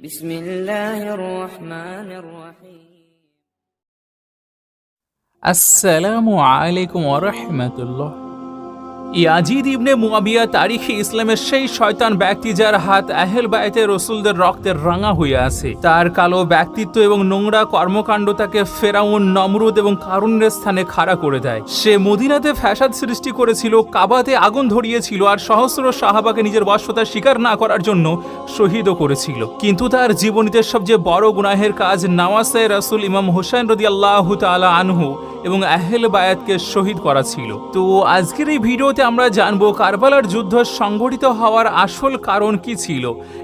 বিসমিল্লাহির রহমানির রহিম। আসসালামু আলাইকুম ওয়া রাহমাতুল্লাহ। ইয়াজিদ ইবনে মুয়াবিয়া তারিখে ইসলামের সেই শয়তান ব্যক্তি যার হাত আহলে বাইতে রাসূলদের রক্তের রাঙা হয়ে আছে। তার কালো ব্যক্তিত্ব এবং নোংরা কর্মকাণ্ড তাকে ফেরাউন, নমরুদ এবং কারুনের স্থানে খাড়া করে দেয়। সে মদিনাতে ফ্যাসাদ সৃষ্টি করেছিল, কাবাতে আগুন ধরিয়েছিল আর সহস্র সাহাবাকে নিজের বশ্যতা স্বীকার না করার জন্য শহীদও করেছিল। কিন্তু তার জীবনীতে সবচেয়ে বড় গুনাহের কাজ নওয়াসে রাসূল ইমাম হুসাইন রাদিয়াল্লাহু তাআলা আনহু এবং আহলে বায়াতকে শহীদ করা ছিল। তো আজকের এই ভিডিওতে আমরা জানবো কারবালার যুদ্ধ সংঘটিত হওয়ার আসল কারণ কি ছিল।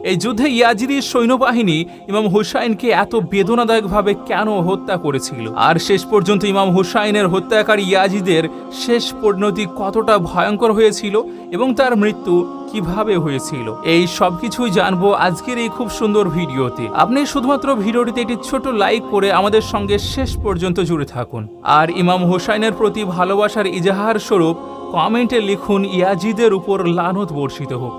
এই যুদ্ধে ইয়াজিদি সৈন্যবাহিনী ইমাম হুসাইনকে এত বেদনাদায়কভাবে কেন হত্যা করেছিল, আর শেষ পর্যন্ত ইমাম হুসাইনের হত্যাকারী ইয়াজিদের শেষ পরিণতি কতটা ভয়ঙ্কর হয়েছিল এবং তার মৃত্যু কিভাবে হয়েছিল, এই সবকিছুই জানবো আজকের এই খুব সুন্দর ভিডিওতে। আপনি শুধুমাত্র ভিডিওটিতে একটি ছোট লাইক করে আমাদের সঙ্গে শেষ পর্যন্ত জুড়ে থাকুন, আর ইমাম হুসাইনের প্রতি ভালোবাসার ইজাহার স্বরূপ কমেন্টে লিখুন ইয়াজিদের উপর লানত বর্ষিত হোক।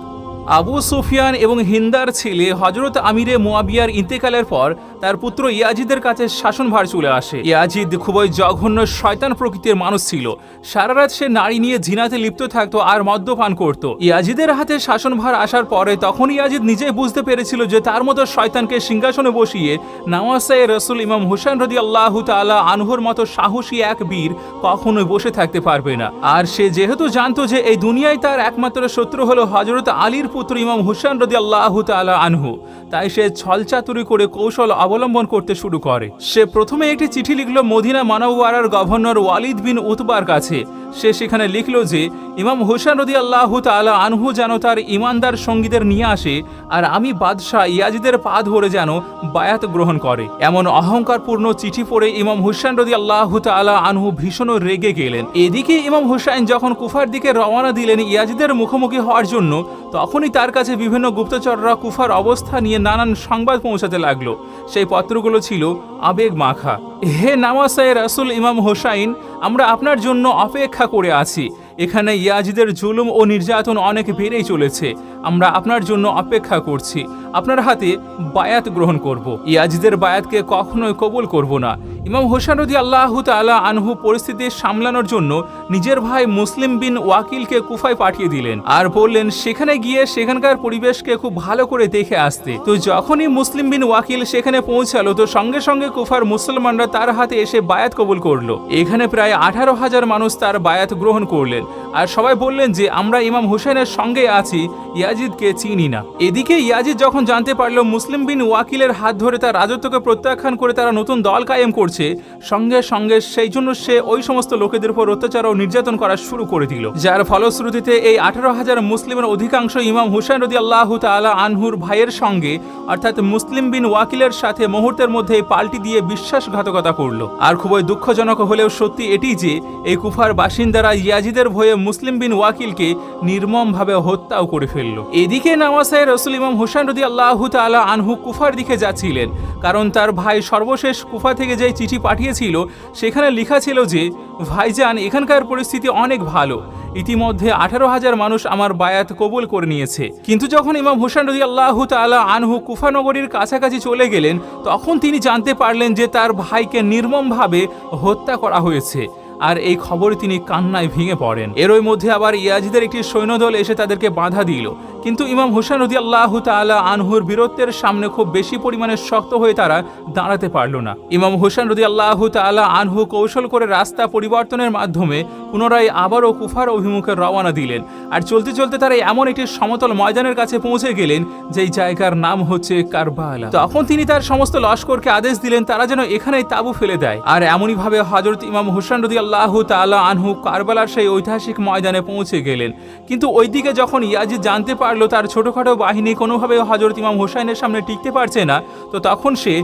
আবু সুফিয়ান এবং হিন্দার ছেলে হযরত আমিরে মুয়াবিয়ার ইন্তেকালের পর তার পুত্র ইয়াজিদের কাছে শাসনভার চলে আসে। ইয়াজিদ খুবই জঘন্য শয়তান প্রকৃতির মানুষ ছিল। সারা রাত সে নারী নিয়ে জিনাতে লিপ্ত থাকতো আর মদ্যপান করত। ইয়াজিদের হাতে শাসনভার আসার পরে তখন ইয়াজিদ নিজেই বুঝতে পেরেছিল যে তার মতো শয়তানকে সিংহাসনে বসিয়ে নওয়াসে রাসূল ইমাম হুসাইন রাদিয়াল্লাহু তাআলা আনহুর মতো সাহসী এক বীর কখনোই বসে থাকতে পারবে না। আর সে যেহেতু জানতো যে এই দুনিয়ায় তার একমাত্র শত্রু হলো হযরত আলীর পুত্র ইমাম হুসাইন রাদিয়াল্লাহু তাআলা আনহু, তাই সে ছলচাতুরি করে কৌশল অবলম্বন করতে শুরু করে। সে প্রথমে একটি চিঠি লিখল মদিনা মানওয়ারার গভর্নর ওয়ালিদ বিন উতবার কাছে। সে সেখানে লিখল যে ইমাম হুসাইন রাদিয়াল্লাহু তাআলা আনহু যেন তার ইমানদার সঙ্গীদের নিয়ে আসে আর আমি বাদশাহ ইয়াজিদের পা ধরে যেন বায়াত গ্রহণ করে। এমন অহংকারপূর্ণ চিঠি পড়ে ইমাম হুসাইন রাদিয়াল্লাহু তাআলা আনহু ভীষণ রেগে গেলেন। এদিকে ইমাম হুসাইন যখন কুফার দিকে রওনা দিলেন ইয়াজিদের মুখোমুখি হওয়ার জন্য, তখনই তার কাছে বিভিন্ন গুপ্তচররা কুফার অবস্থা নিয়ে নানান সংবাদ পৌঁছাতে লাগলো। সেই পত্রগুলো ছিল আবেগ মাখা। হে নওয়াসে রাসূল ইমাম হুসাইন, আমরা আপনার জন্য অপেক্ষা করে আছি। এখানে ইয়াজিদের জুলুম ও নির্যাতন অনেক বেড়েই চলেছে। আমরা আপনার জন্য অপেক্ষা করছি। আপনার হাতে বায়াত গ্রহণ করব। ইয়াজিদের বায়াতকে কখনোই কবুল করব না। ইমাম হুসাইন রাদিয়াল্লাহু তাআলা আনহু পরিস্থিতি সামলানোর জন্য নিজের ভাই মুসলিম বিন ওয়াকিলকে কুফায় পাঠিয়ে দিলেন আর বললেন সেখানে গিয়ে সেখানকার পরিবেশকে খুব ভালো করে দেখে আসতে। তো যখনই মুসলিম বিন ওয়াকিল সেখানে পৌঁছালো তো সঙ্গে সঙ্গে কুফার মুসলমানরা তার হাতে এসে বায়াত কবুল করলো। এখানে প্রায় 18,000 মানুষ তার বায়াত গ্রহণ করলেন আর সবাই বললেন যে আমরা ইমাম হুসাইনের সঙ্গে আছি, ইয়াজিদকে চিনি না। এদিকে ইয়াজিদ যখন জানতে পারলো মুসলিম বিন ওয়াকিলের হাত ধরে তার রাজত্বকে প্রত্যাখ্যান করে তারা নতুন দল কায়েম করছে, সঙ্গে সঙ্গে সেই জন্য সে ওই সমস্ত লোকেদের উপর অত্যাচার ও নির্যাতন করা শুরু করে দিল, যার ফলশ্রুতিতে এই 18,000 মুসলিমের অধিকাংশ ইমাম হুসাইন রাদিয়াল্লাহু তাআলা আনহুর ভাইয়ের সঙ্গে অর্থাৎ মুসলিম বিন ওয়াকিলের সাথে মুহূর্তের মধ্যে পাল্টি দিয়ে বিশ্বাসঘাতকতা করলো। আর খুবই দুঃখজনক হলেও সত্যি এটি যে এই কুফার বাসিন্দারা ইয়াজিদের ভয়ে মুসলিম বিন ওয়াকিলকে নির্মমভাবে হত্যাও করে ফেললো। এদিকে নওয়াসে রাসূল ইমাম হুসাইন রাদিয়াল্লাহু তাআলা আনহু কুফার দিকে যাচ্ছিলেন, কারণ তার ভাই সর্বশেষ কুফা থেকে যে চিঠি পাঠিয়েছিল সেখানে লেখা ছিল যে ভাইজান, এখানকার পরিস্থিতি অনেক ভালো। ইতিমধ্যে 18,000 মানুষ আমার বায়াত কবুল করে নিয়েছে। কিন্তু যখন ইমাম হুসাইন রাদিয়াল্লাহু তাআলা আনহু কুফা নগরীর কাছাকাছি চলে গেলেন তখন তিনি জানতে পারলেন যে তার ভাইকে নির্মমভাবে হত্যা করা হয়েছে, আর এই খবরে তিনি কান্নায় ভেঙে পড়েন। এরই মধ্যে আবার ইয়াজিদের একটি সৈন্যদল এসে তাদেরকে বাধা দিল, কিন্তু ইমাম হুসাইন রাদিয়াল্লাহু তাআলা আনহুর বীরত্বের সামনে খুব বেশি পরিমাণে শক্ত হয়ে তারা দাঁড়াতে পারল না। ইমাম হুসাইন রাদিয়াল্লাহু তাআলা আনহু কৌশল করে রাস্তা পরিবর্তনের মাধ্যমে পুনরায় আবারও কুফার অভিমুখে রওনা দিলেন। আর চলতে চলতে তারা এমন একটি সমতল ময়দানের কাছে পৌঁছে গেলেন যেই জায়গার নাম হচ্ছে কারবালা। তখন তিনি তার সমস্ত লস্করকে আদেশ দিলেন তারা যেন এখানেই তাঁবু ফেলে দেয়। আর এমনই ভাবে হযরত ইমাম হুসাইন রাদিয়াল্লাহু তাআলা আনহু কারবালার সেই ঐতিহাসিক ময়দানে পৌঁছে গেলেন। কিন্তু ওইদিকে যখন ইয়াজিদ জানতে পারলো তার ছোটখাটো বাহিনী কোনোভাবে হযরত ইমাম হুসাইনের সামনে টিকতে পারছে না, তো তখন সে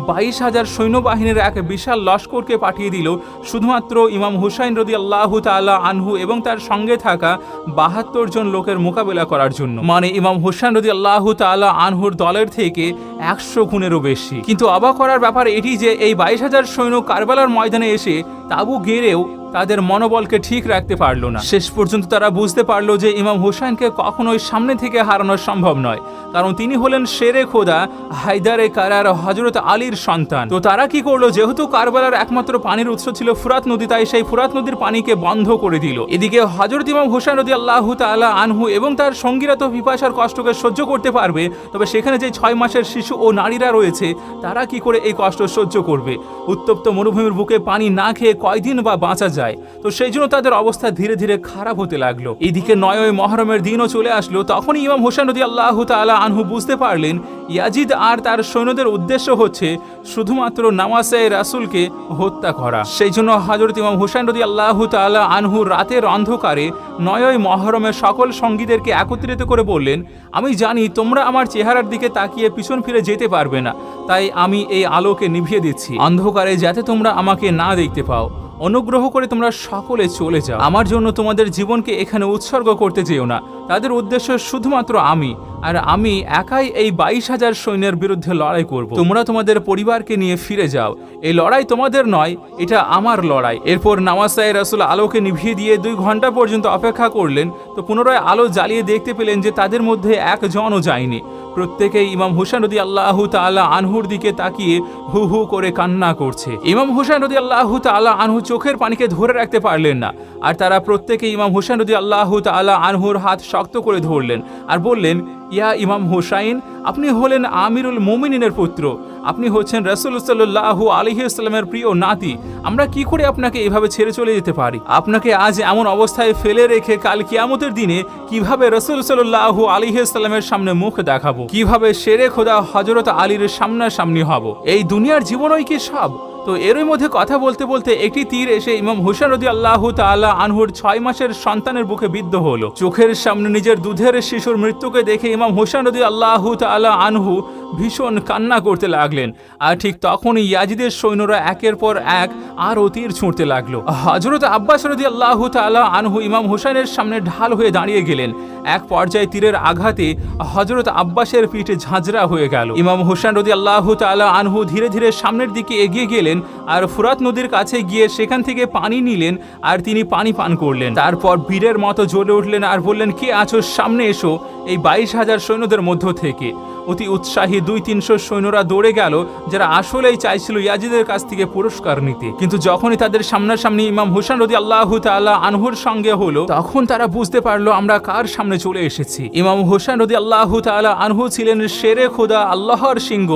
22,000 সৈন্যবাহিনীর এক বিশাল লস্করকে পাঠিয়ে দিল শুধুমাত্র ইমাম হুসাইন রাদিয়াল্লাহু তাআলা আনহু এবং তার সঙ্গে থাকা 72 জন লোকের মোকাবেলা করার জন্য। মানে ইমাম হুসাইন রাদিয়াল্লাহু তাআলা আনহুর দলের থেকে 100 গুণেরও বেশি। কিন্তু অবাক করার ব্যাপার এটি যে এই 22,000 সৈন্য কারবালার ময়দানে এসে তাঁবু গেড়েও তাদের মনোবলকে ঠিক রাখতে পারল না। শেষ পর্যন্ত তারা বুঝতে পারলো যে ইমাম হুসাইনকে কখনোই সামনে থেকে হারানো সম্ভব নয়, কারণ তিনি হলেন শেরে খোদা হায়দারে কারার হযরত আলীর সন্তান। তো তারা কি করলো, যেহেতু কারবালার একমাত্র পানির উৎস ছিল ফুরাত নদী, তাই সেই ফুরাত নদীর পানিকে বন্ধ করে দিল। এদিকে হযরত ইমাম হুসাইন রাদিয়াল্লাহু তাআলা আনহু এবং তার সঙ্গীরা তো পিপাসার কষ্টকে সহ্য করতে পারবে, তবে সেখানে যে 6 মাসের শিশু ও নারীরা রয়েছে তারা কি করে এই কষ্ট সহ্য করবে? উত্তপ্ত মরুভূমির বুকে পানি না খেয়ে কয়দিন বা বাঁচা যায়? তো সেই জন্য তাদের অবস্থা ধীরে ধীরে খারাপ হতে লাগলো। এদিকে 9 মুহররমের দিনও চলে আসলো। তখনই ইমাম হুসাইন রাদিয়াল্লাহু তাআলা আনহু বুঝতে পারলেন ইয়াজিদ আর তার সৈন্যদের উদ্দেশ্য হচ্ছে শুধুমাত্র নামাসে রাসূলকে হত্যা করা। সেই জন্য হযরত ইমাম হুসাইন রাদিয়াল্লাহু তাআলা আনহু রাতের অন্ধকারে 9 মুহররমের সকল সঙ্গীদেরকে একত্রিত করে বললেন, আমি জানি তোমরা আমার চেহারার দিকে তাকিয়ে পিছন ফিরে যেতে পারবে না, তাই আমি এই আলোকে নিভিয়ে দিচ্ছি অন্ধকারে, যাতে তোমরা আমাকে না দেখতে পাও। অনুগ্রহ করে তোমরা সকলে চলে যাও। আমার জন্য তোমাদের জীবনকে এখানে উৎসর্গ করতে যেও না। তাদের উদ্দেশ্য শুধুমাত্র আমি, আর আমি একাই এই 22,000 সৈন্যের বিরুদ্ধে লড়াই করব। তোমরা তোমাদের পরিবারকে নিয়ে ফিরে যাও। এই লড়াই তোমাদের নয়, এটা আমার লড়াই। এরপর নামাসায়ে রাসূল আলোকে নিভিয়ে দিয়ে 2 ঘন্টা পর্যন্ত অপেক্ষা করলেন। তো পুনরায় আলো জ্বালিয়ে দেখতে পেলেন যে তাদের মধ্যে একজনও যায়নি। প্রত্যেকেই ইমাম হুসাইন রাদিয়াল্লাহু তাআলা আনহুর দিকে তাকিয়ে হু হু করে কান্না করছে। ইমাম হুসাইন রাদিয়াল্লাহু তাআলা আনহু চোখের পানিকে ধরে রাখতে পারলেন না, আর তারা প্রত্যেকেই ইমাম হুসাইন রাদিয়াল্লাহু তাআলা আনহুর হাত শক্ত করে ধরলেন আর বললেন, ইয়া ইমাম হুসাইন, আপনি হলেন আমিরুল মুমিনিনের পুত্র, আপনি হচ্ছেন রাসূল সাল্লাল্লাহু আলাইহি ওয়াসাল্লামের প্রিয় নাতি। আমরা কি করে আপনাকে এভাবে ছেড়ে চলে যেতে পারি? আপনাকে আজ এমন অবস্থায় ফেলে রেখে কাল কিয়ামতের দিনে কিভাবে রাসূল সাল্লাল্লাহু আলাইহি ওয়াসাল্লামের সামনে মুখ দেখাবো? কিভাবে শেরে খোদা হযরত আলীর সামনাসামনি হব? এই দুনিয়ার জীবনই কি সব? তো এরই মধ্যে কথা বলতে বলতে একটি তীর এসে ইমাম হুসাইন রাদিয়াল্লাহু তাআলা আনহুর 6 মাসের সন্তানের বুকে বিদ্ধ হলো। চোখের সামনে নিজের দুধের শিশুর মৃত্যুকে দেখে ইমাম হুসাইন রাদিয়াল্লাহু তাআলা আনহু ভীষণ কান্না করতে লাগলেন। আর ঠিক তখনই ইয়াজিদের সৈন্যরা একের পর এক আরও তীর ছুঁড়তে লাগলো। হযরত আব্বাস রাদিয়াল্লাহু তাআলা আনহু ইমাম হুসাইনের সামনে ঢাল হয়ে দাঁড়িয়ে গেলেন। এক পর্যায়ে তীরের আঘাতে হযরত আব্বাসের পিঠ ঝাঁঝরা হয়ে গেল। ইমাম হুসাইন রাদিয়াল্লাহু তাআলা আনহু ধীরে ধীরে সামনের দিকে এগিয়ে গেলেন আর ফুরাত নদীর কাছে গিয়ে সেখান থেকে পানি নিলেন আর তিনি পানি পান করলেন। তারপর বীরের মতো জ্বলে উঠলেন আর বললেন, কে আছো সামনে এসো এই 22,000 সৈন্যদের মধ্য থেকে। অতি উৎসাহী 200-300 সৈন্যরা দৌড়ে গেল, যারা আসলেই চাইছিল ইয়াজিদের কাছ থেকে পুরস্কার নিতে। কিন্তু যখনই তাদের সামনাসামনি ইমাম হুসাইন রাদিয়াল্লাহু তাআলা আনহুর সঙ্গে হলো, তখন তারা বুঝতে পারলো আমরা কার সামনে চলে এসেছি। ইমাম হুসাইন রাদিয়াল্লাহু তাআলা আনহু ছিলেন শেরে খোদা আল্লাহর সিংহ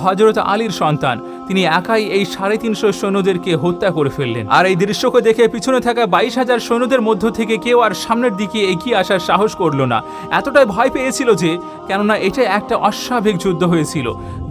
হযরত আলীর সন্তান। তিনি একাই এই 350 সৈন্যদেরকে হত্যা করে ফেললেন। আর এই দৃশ্যকে দেখে পিছনে থাকা 22,000 সৈন্যদের মধ্য থেকে কেউ আর সামনের দিকে এগিয়ে আসার সাহস করলো না। এতটাই ভয় পেয়েছিল যে, কেননা এটা একটা অস্বাভাবিক যুদ্ধ হয়েছিল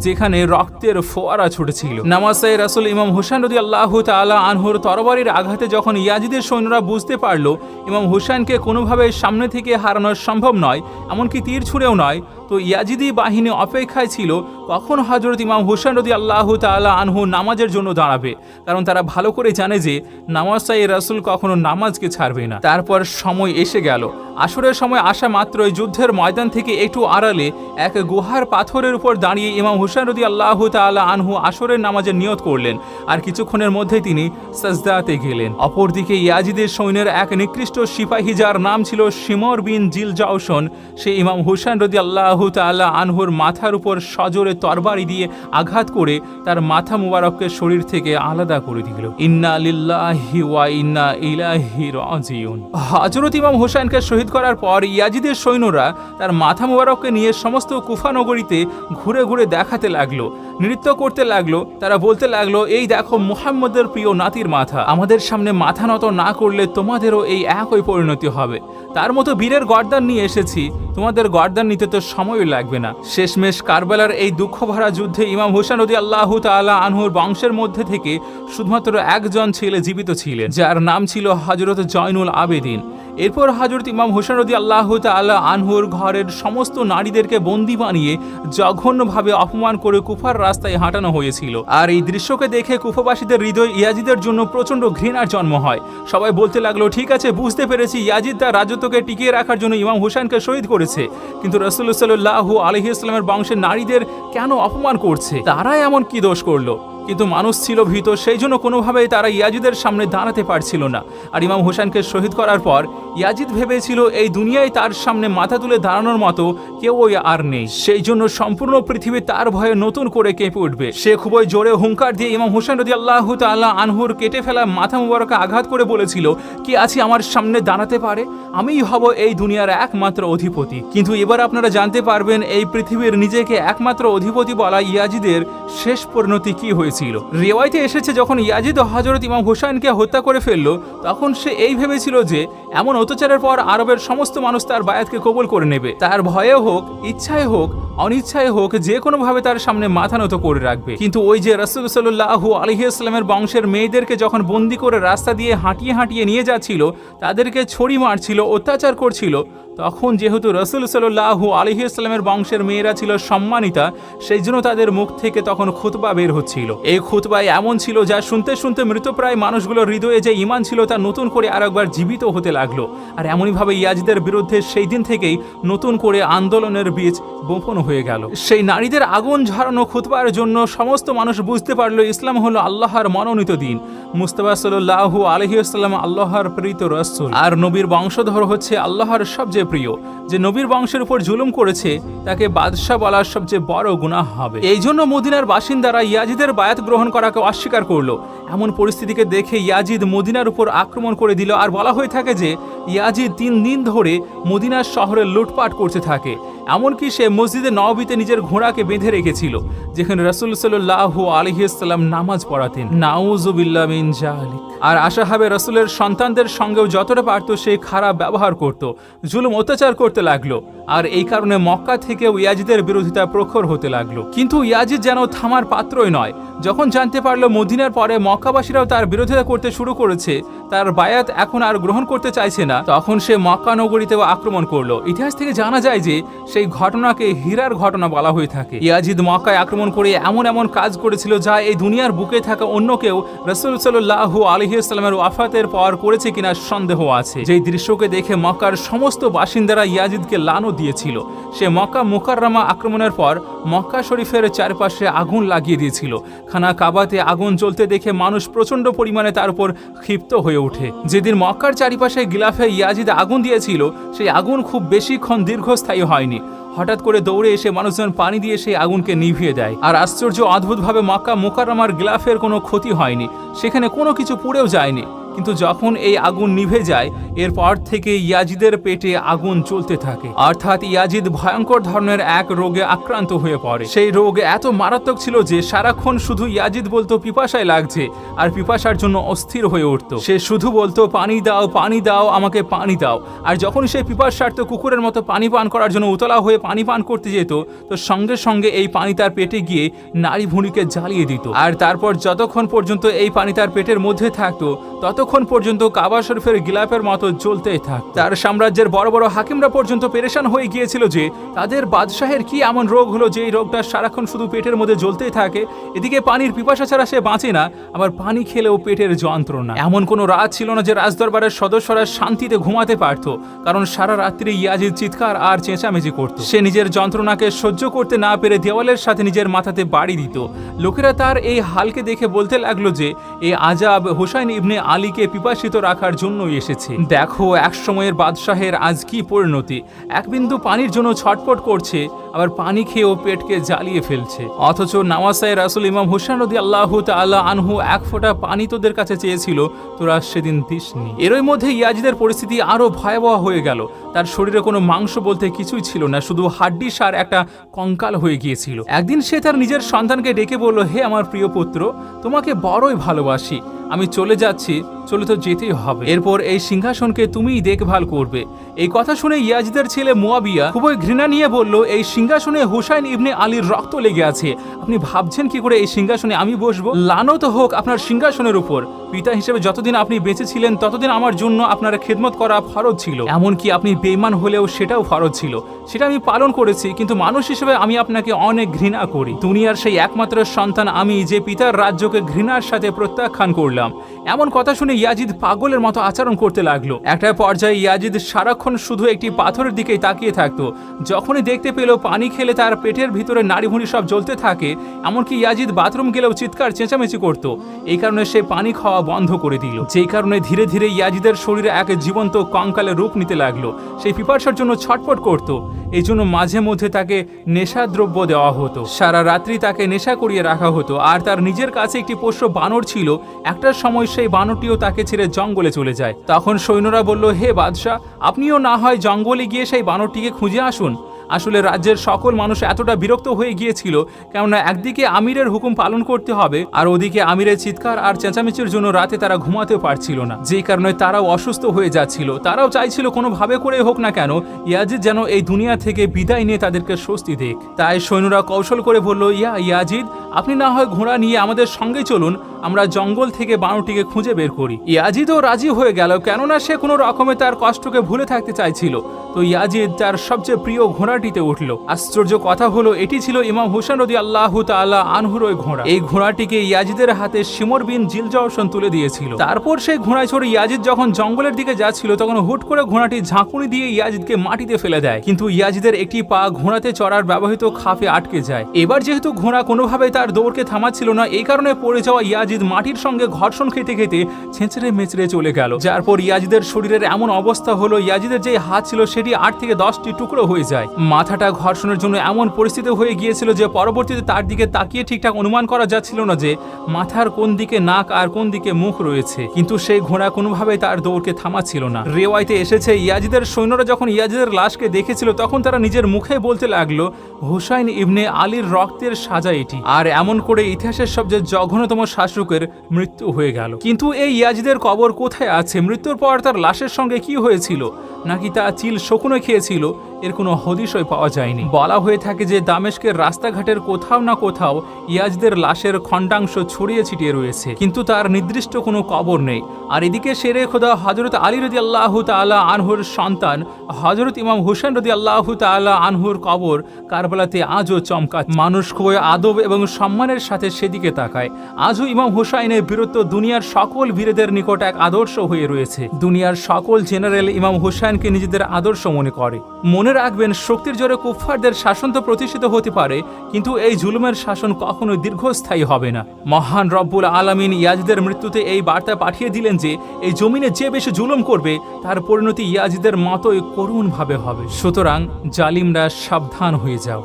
যেখানে রক্তের ফোয়ারা ছুটেছিল। নামাসায়ে রাসূল ইমাম হুসাইন রাদিয়াল্লাহু তাআলা আনহুর তরবারির আঘাতে যখন ইয়াজিদের সৈন্যরা বুঝতে পারল ইমাম হুসাইনকে কোনোভাবে সামনে থেকে হারানো সম্ভব নয়, এমনকি তীর ছুঁড়েও নয়, তো ইয়াজিদি বাহিনী অপেক্ষায় ছিল কখন হযরত ইমাম হুসাইন রাদিয়াল্লাহু তাআলা আনহু নামাজের জন্য দাঁড়াবে, কারণ তারা ভালো করে জানে যে নামাসায়ে রাসূল কখনো নামাজকে ছাড়বে না। তারপর সময় এসে গেল। আসরের সময় আসা মাত্রই যুদ্ধের ময়দান থেকে একটু আড়ালে এক গুহার পাথরের উপর দাঁড়িয়ে ইমাম হুসাইন রাদিয়াল্লাহু তাআলা আনহু আসরের নামাজের নিয়ত করলেন আর কিছুক্ষণের মধ্যেই তিনি সাজদাতে গেলেন। অপরদিকে ইয়াজিদের সৈন্যের এক নিকৃষ্ট সিপাহী, যার নাম ছিল শিমর বিন জিলজাওশন, সে ইমাম হুসাইন রাদিয়াল্লাহু তাআলা আনহুর মাথার উপর সজোরে তরবারি দিয়ে আঘাত করে তার মাথা মুবারককে শরীর থেকে আলাদা করে দিল। ইন্না লিল্লাহি ওয়া ইন্না ইলাইহি রাজিউন। হযরত ইমাম হুসাইনকে শহীদ করার পর ইয়াজিদের সৈন্যরা তার মাথা মুবারককে নিয়ে সমস্ত কুফা নগরীতে ঘুরে ঘুরে দেখাতে লাগলো, নৃত্য করতে লাগলো। তারা বলতে লাগলো, এই দেখো মুহাম্মদের প্রিয় নাতির মাথা, আমাদের সামনে মাথা নত না করলে তোমাদেরও এই একই পরিণতি হবে। তার মতো বীরের গর্দান নিয়ে এসেছি, তোমাদের গর্দান নিতে তো সময় লাগবে না। শেষমেশ কারবালার এই দুঃখভরা যুদ্ধে ইমাম হুসাইন রাদিয়াল্লাহু তাআলা আনহুর বংশের মধ্যে থেকে শুধুমাত্র একজন ছেলে জীবিত ছিলেন, যার নাম ছিল হযরত জয়নুল আবেদিন। এরপর হযরত ইমাম হুসাইন রাদিয়াল্লাহু তাআলা আনহুর ঘরের সমস্ত নারীদেরকে বন্দী বানিয়ে জঘন্যভাবে অপমান করে কুফার রাস্তায় হাঁটানো হয়েছিল। আর এই দৃশ্যকে দেখে কুফাবাসীদের হৃদয় ইয়াজিদের জন্য প্রচন্ড ঘৃণার জন্ম হয়। সবাই বলতে লাগলো, ঠিক আছে, বুঝতে পেরেছি ইয়াজিদ তার রাজত্বকে টিকিয়ে রাখার জন্য ইমাম হুসাইনকে শহীদ করেছে, কিন্তু রাসূলুল্লাহ সাল্লাল্লাহু আলাইহি ওয়াসাল্লামের বংশের নারীদের কেন অপমান করছে? তারা এমন কি দোষ করলো? কিন্তু মানুষ ছিল ভীত, সেই জন্য কোনোভাবেই তারা ইয়াজিদের সামনে দাঁড়াতে পারছিল না। আর ইমাম হোসেনকে শহীদ করার পর ইয়াজিদ ভেবেছিল এই দুনিয়ায় তার সামনে মাথা তুলে দাঁড়ানোর মতো কেউ আর নেই, সেই জন্য সম্পূর্ণ পৃথিবী তার ভয়ে নতুন করে কেঁপে উঠবে। সে খুবই জোরে হুঙ্কার দিয়ে ইমাম হোসেন রাদিয়াল্লাহু তাআলা আনহুর কেটে ফেলা মাথা মুবারকে আঘাত করে বলেছিল, কি আছে আমার সামনে দাঁড়াতে পারে, আমিই হব এই দুনিয়ার একমাত্র অধিপতি। কিন্তু এবার আপনারা জানতে পারবেন এই পৃথিবীর নিজেকে একমাত্র অধিপতি বলা ইয়াজিদের শেষ পরিণতি কি হয়েছিল। রিওয়ায়েতে এসেছে যখন ইয়াজিদ হযরত ইমাম হোসেনকে হত্যা করে ফেলল, তখন সে এই ভেবেছিল যে এমন অত্যাচারের পর আরবের সমস্ত মানুষ তার বায়াতকে কবুল করে নেবে, তার ভয়ে হোক, ইচ্ছায় হোক, অনিচ্ছায় হোক, যে কোনোভাবে তার সামনে মাথা নত করে রাখবে। কিন্তু ওই যে রাসূল সাল্লাল্লাহু আলাইহি ওয়াসাল্লামের বংশের মেয়েদেরকে যখন বন্দি করে রাস্তা দিয়ে হাঁটিয়ে হাঁটিয়ে নিয়ে যাচ্ছিল, তাদেরকে ছড়ি মারছিল, অত্যাচার করছিল, তখন যেহেতু রাসূল সাল্লাল্লাহু আলাইহি ওয়াসাল্লামের বংশের মেয়েরা ছিল সম্মানিতা, সেই জন্য তাদের মুখ থেকে তখন খুতবা বের হচ্ছিল। এই খুতবায় এমন ছিল যা শুনতে শুনতে মৃতপ্রায় মানুষগুলোর হৃদয়ে যে ঈমান ছিল তা নতুন করে আরেকবার জীবিত হতে লাগলো। আর এমনইভাবে ইয়াজিদের বিরুদ্ধে সেই দিন থেকেই নতুন করে আন্দোলনের বীজ বপন হয়ে গেল। সেই নারীদের আগুন ঝরানো খুতবার জন্য সমস্ত মানুষ বুঝতে পারলো ইসলাম হলো আল্লাহর মনোনীত দিন, মুস্তাফা সাল্লাল্লাহু আলাইহি ওয়াসাল্লাম আল্লাহর প্রেরিত রাসূল, আর নবীর বংশধর হচ্ছে আল্লাহর সবচেয়ে প্রিয়। যে নবীর বংশের উপর জুলুম করেছে তাকে বাদশা বলার সবচেয়ে বড় গুনাহ হবে। এই জন্য মদিনার বাসিন্দারা ইয়াজিদের বায়াত গ্রহণ করাকে অস্বীকার করলো। এমন পরিস্থিতিকে দেখে ইয়াজিদ মদিনার উপর আক্রমণ করে দিল। আর বলা হয়ে থাকে যে ইয়াজিদ 3 দিন ধরে মদিনার শহরে লুটপাট করতে থাকে, এমনকি সে মসজিদে নববীতে নিজের ঘোড়াকে বেঁধে রেখেছিল, যেখানে রাসূল সাল্লাল্লাহু আলাইহি ওয়াসাল্লাম নামাজ পড়াতেন। নাউযুবিল্লাহ মিন যালিক। আর আসহাবে রাসূলের সন্তানদের সঙ্গেও যতটা পারত সে খারাপ ব্যবহার করত, জুলুম অত্যাচার করতে লাগলো। আর এই কারণে মক্কা থেকেও ইয়াজিদের বিরোধিতা প্রখর হতে লাগলো। কিন্তু ইয়াজিদ যেন থামার পাত্রই নয়। যখন জানতে পারলো মদিনার পরে মক্কাবাসীরাও তার বিরোধিতা করতে শুরু করেছে, তার বায়াত এখন আর গ্রহণ করতে চাইছে না, তখন সে মক্কা নগরীতেও আক্রমণ করলো। ইতিহাস থেকে জানা যায় যে সেই ঘটনাকে হীরার ঘটনা বলা হয়ে থাকে। ইয়াজিদ মক্কায় আক্রমণ করে এমন এমন কাজ করেছিল যা এই দুনিয়ার বুকে থাকা অন্য কেউ রাসূল সাল্লাল্লাহু আলাইহি ওয়াসাল্লামের ওয়াফাতের পর করেছে কিনা সন্দেহ আছে। যেই দৃশ্যকে দেখে মক্কার সমস্ত বাসিন্দারা ইয়াজিদকে লানত দিয়েছিল। সে মক্কা মুকাররমা আক্রমণের পর মক্কা শরীফের চারপাশে আগুন লাগিয়ে দিয়েছিল। খানা কাবাতে আগুন জ্বলতে দেখে মানুষ প্রচন্ড পরিমাণে তার উপর ক্ষিপ্ত হয়ে ওঠে। যেদিন মক্কার চারিপাশে গিলাফে ইয়াজিদ আগুন দিয়েছিল, সেই আগুন খুব বেশিক্ষণ দীর্ঘস্থায়ী হয়নি। হঠাৎ করে দৌড়ে এসে মানুষজন পানি দিয়ে সেই আগুনকে নিভিয়ে দেয়। আর আশ্চর্য অদ্ভুতভাবে মক্কা মুকাররমার গিলাফের কোনো ক্ষতি হয়নি, সেখানে কোনো কিছু পুড়েও যায়নি। কিন্তু যখন এই আগুন নিভে যায়, এরপর থেকে ইয়াজিদের পেটে আগুন জ্বলতে থাকে। অর্থাৎ ইয়াজিদ ভয়ঙ্কর ধরনের এক রোগে আক্রান্ত হয়ে পড়ে। সেই রোগ এত মারাত্মক ছিল যে সারাক্ষণ শুধু ইয়াজিদ বলতো পিপাসায় লাগছে, আর পিপাসার জন্য অস্থির হয়ে উঠত। সে শুধু বলতো পানি দাও, পানি দাও, আমাকে পানি দাও। আর যখন সে পিপাসার্থ কুকুরের মতো পানি পান করার জন্য উতলা হয়ে পানি পান করতে যেত, তো সঙ্গে সঙ্গে এই পানি তার পেটে গিয়ে নাড়ি ভুঁড়িকে জ্বালিয়ে দিত। আর তারপর যতক্ষণ পর্যন্ত এই পানি তার পেটের মধ্যে থাকতো, ততক্ষণ পর্যন্ত কাবা শরীফের গিলাফের মতো জ্বলতেই থাক। তার সাম্রাজ্যের বড় বড় হাকিমরা পর্যন্ত পেরেশান হয়ে গিয়েছিল যে তাদের বাদশাহের কি এমন রোগ হলো যে এই রোগটা সারাক্ষণ শুধু পেটের মধ্যে জ্বলতেই থাকে। এদিকে পানির পিপাসা ছাড়া সে বাঁচে না, আবার পানি খেলেও পেটের যন্ত্রণা। এমন কোনো রাত ছিল না যে রাজদরবারের সদস্যরা শান্তিতে ঘুমাতে পারত, কারণ সারা রাত্রি ইয়াজিদ চিৎকার আর চেঁচামেচি করত। সে নিজের যন্ত্রণাকে সহ্য করতে না পেরে দেওয়ালের সাথে নিজের মাথাতে বাড়ি দিত। লোকেরা তার এই হালকে দেখে বলতে লাগলো যে এই আজাব হুসাইন ইবনে আলীকে পিপাসিত রাখার জন্যই এসেছে। দেখো এক সময়ের বাদশাহের আজ কি পরিণতি, এক বিন্দু পানির জন্য ছটফট করছে, আবার পানি খেয়েও পেটকে জ্বালিয়ে ফেলছে। অথচ নামাসায় রাসূল ইমাম হোসেন রাদিয়াল্লাহু তাআলা আনহু এক ফোঁটা পানি তোদের কাছে চেয়েছিল, তোরা সেদিন দিসনি। এরই মধ্যে ইয়াজিদের পরিস্থিতি আরো ভয়াবহ হয়ে গেল। তার শরীরে কোনো মাংস বলতে কিছুই ছিল না, শুধু হাড্ডি সার একটা কঙ্কাল হয়ে গিয়েছিল। একদিন সে তার নিজের সন্তানকে ডেকে বলল, হে আমার প্রিয় পুত্র, তোমাকে বড়ই ভালোবাসি, আমি চলে যাচ্ছি, চলে তো যেতেই হবে। এরপর এই সিংহাসনকে তুমিই দেখভাল করবে। এই কথা শুনে ইয়াজিদের ছেলে মুয়াবিয়া খুবই ঘৃণা নিয়ে বলল, এই সিংহাসনে হুসাইন ইবনে আলীর রক্ত লেগে আছে, আপনি ভাবছেন কি করে এই সিংহাসনে আমি বসবো? লানত হোক আপনার সিংহাসনের উপর। পিতা হিসেবে যতদিন আপনি বেঁচে ছিলেন ততদিন আমার জন্য আপনার খেদমত করা ফরজ ছিল, এমনকি আপনি বেঈমান হলেও সেটাও ফরজ ছিল, সেটা আমি পালন করেছি। কিন্তু মানুষ হিসেবে আমি আপনাকে অনেক ঘৃণা করি। দুনিয়ার সেই একমাত্র সন্তান আমি, যে পিতার রাজ্যকে ঘৃণার সাথে প্রত্যাখ্যান করলাম। হলাম। এমন কথা শুনে ইয়াজিদ পাগলের মতো আচরণ করতে লাগলো। একটা পর্যায়ে ইয়াজিদ সারাক্ষণ শুধু একটি পাথরের দিকেই তাকিয়ে থাকতো। যখনই দেখতে পেল পানি খেলে তার পেটের ভিতরে নাড়িভুঁড়ি সব জ্বলতে থাকে, এমনকি ইয়াজিদ বাথরুম গেলেও চিৎকার চেঁচামেচি করত। এই কারণে সে পানি খাওয়া বন্ধ করে দিল, যেই কারণে ধীরে ধীরে ইয়াজিদের শরীরে এক জীবন্ত কঙ্কালের রূপ নিতে লাগলো। সেই পিপাসার জন্য ছটফট করত। এই জন্য মাঝে মধ্যে তাকে নেশাদ্রব্য দেওয়া হতো, সারা রাত্রি তাকে নেশা করিয়ে রাখা হতো। আর তার নিজের কাছে একটি পোষ্য বানর ছিল। একটা সময় সেই বানরটিও তাকে ছেড়ে জঙ্গলে চলে যায়। তখন সৈন্যরা বলল, হে বাদশাহ, আপনিও না হয় জঙ্গলে গিয়ে সেই বানরটিকে খুঁজে আসুন। আসলে রাজ্যের সকল মানুষ এতটা বিরক্ত হয়ে গিয়েছিল, কেননা একদিকে আমিরের হুকুম পালন করতে হবে, আর ওদিকে আমিরের চিৎকার আর চেঁচামেচির জন্য রাতে তারা ঘুমাতেও পারছিল না, যেই কারণে তারাও অসুস্থ হয়ে যাচ্ছিল। তারাও চাইছিল কোনোভাবে করে হোক না কেন ইয়াজিদ যেন এই দুনিয়া থেকে বিদায় নিয়ে তাদেরকে স্বস্তি দেখ। তাই সৈন্যরা কৌশল করে বলল, ইয়াজিদ, আপনি না হয় ঘোড়া নিয়ে আমাদের সঙ্গে চলুন, আমরা জঙ্গল থেকে বানরটিকে খুঁজে বের করি। ইয়াজিদও রাজি হয়ে গেল, কেননা সে কোনো রকমে তার কষ্টকে ভুলে থাকতে চাইছিল। তো ইয়াজিদ তার সবচেয়ে প্রিয় ঘোড়াটিতে উঠল। আশ্চর্য কথা হলো, এটি ছিল ইমাম হুসেন রাদিয়াল্লাহু তাআলা আনহুর ওই ঘোড়া। এই ঘোড়াটিকে ইয়াজিদের হাতে শিমর বিন জিলজওশন তুলে দিয়েছিল। তারপর সেই ঘোড়ায় চড়ে ইয়াজিদ যখন জঙ্গলের দিকে যাচ্ছিল, তখন হুট করে ঘোড়াটি ঝাঁকুনি দিয়ে ইয়াজিদকে মাটিতে ফেলে দেয়। কিন্তু ইয়াজিদের একটি পা ঘোড়াতে চড়ার ব্যবহৃত খাপে আটকে যায়। এবার যেহেতু ঘোড়া কোনোভাবে তার দৌড়কে থামাচ্ছিল না, এই কারণে পড়ে যাওয়া ইয়াজিদ মাটির সঙ্গে ঘর্ষণ খেতে খেতে ছেঁচড়ে মেচড়ে চলে গেল। যার পর ইয়াজিদের শরীরের এমন অবস্থা হলো, ইয়াজিদের যে হাত ছিল সেটি 8 থেকে 10টি টুকরো হয়ে যায়। মাথাটা ঘর্ষণের জন্য এমন পরিস্থিতি হয়ে গিয়েছিল যে পরবর্তীতে তার দিকে তাকিয়ে ঠিকঠাক অনুমান করা যাচ্ছিল না যে মাথার কোন দিকে নাক আর কোন দিকে মুখ রয়েছে। কিন্তু সেই ঘোড়া কোনোভাবে তার দৌড়কে থামাচ্ছিল না। রেওয়ায়তে এসেছে, ইয়াজিদের সৈন্যরা যখন ইয়াজিদের লাশকে দেখেছিল, তখন তারা নিজের মুখে বলতে লাগলো, হুসাইন ইবনে আলীর রক্তের সাজা এটি। আর এমন করে ইতিহাসের সবচেয়ে জঘন্যতম শাসকের মৃত্যু হয়ে গেল। কিন্তু এই ইয়াজিদের কবর কোথায় আছে? মৃত্যুর পর তার লাশের সঙ্গে কি হয়েছিল? নাকি তা চিল শকুনে খেয়েছিল? এর কোনো হদিশই পাওয়া যায়নি। বলা হয়ে থাকে যে দামেস্কের রাস্তাঘাটের কোথাও না কোথাও ইয়াজিদের লাশের খণ্ডাংশ ছড়িয়ে ছিটিয়ে রয়েছে, কিন্তু তার নির্দিষ্ট কোনো কবর নেই। আর এদিকে শেরে খোদা হযরত আলী রাদিয়াল্লাহু তাআলা আনহুর সন্তান হযরত ইমাম হুসেন রাদিয়াল্লাহু তাআলা আনহুর কবর কারবালাতে আজও চমকাচ্ছে। মানুষ খুবই আদব এবং সম্মানের সাথে সেদিকে তাকায়। আজও ইমাম হুসাইনের বীরত্ব দুনিয়ার সকল বীরদের নিকট এক আদর্শ হয়ে রয়েছে। দুনিয়ার সকল জেনারেল ইমাম হুসাইনকে নিজেদের আদর্শ মনে করে। মনে রাখবেন, শক্তির জোরে কুফফারদের শাসন তো প্রতিষ্ঠিত হতে পারে, কিন্তু এই জুলুমের শাসন কখনোই দীর্ঘস্থায়ী হবে না। মহান রব্বুল আলামিন ইয়াজিদের মৃত্যুতে এই বার্তা পাঠিয়ে দিলেন যে এই জমিনে যে বেশি জুলুম করবে তার পরিণতি ইয়াজিদের মতোই করুণভাবে হবে। সুতরাং জালিমরা সাবধান হয়ে যাও।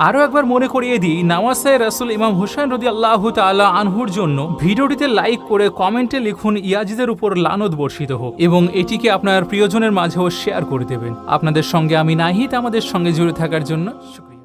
আরও একবার মনে করিয়ে দিই, নাওয়াসায়ে রাসূল ইমাম হুসাইন রাদিয়াল্লাহু তাআলা আনহুর জন্য ভিডিওটিতে লাইক করে কমেন্টে লিখুন, ইয়াজিদের উপর লানত বর্ষিত হোক, এবং এটিকে আপনার প্রিয়জনের মাঝেও শেয়ার করে দেবেন। আপনাদের সঙ্গে আমি নাহিদ, আমাদের সঙ্গে জুড়ে থাকার জন্য শুকরিয়া।